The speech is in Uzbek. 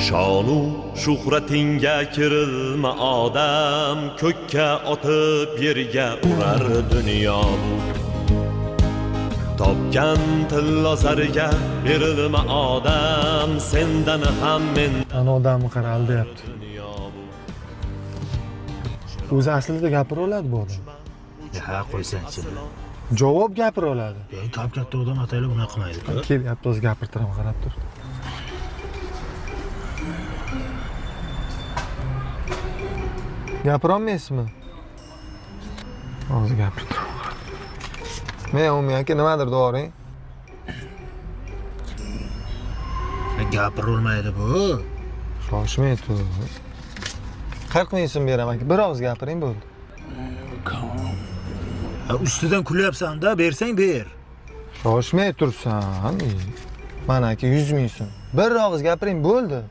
shonu shuhratingga kirilma odam, ko'kka otib yerga urar dunyo bu. Topgan tillo zarga berilma odam, sendan ham men Ana odamni qara aldayapti. O'zi aslida gapira oladi bu odam. Ha, qo'ysang-chi. Javob gapira oladi. Top katta odam atayli bunaqa qilmaydi-ku. Kelyapti, o'zi gapirtiraman, qarab tur. Gapira olmaysizmi? Hozir gapirtiraman. Men Umi aka nimadir to'g'ring? Gapira olmaydi bu. Shoshmay tur. 40 ming so'm beraman aka. Bir og'iz gapiring bo'ldi. Ustidan kulyapsan-da, bersang ber. Shoshmay tursan. Mana aka 100 ming so'm. Bir og'iz gapiring bo'ldi.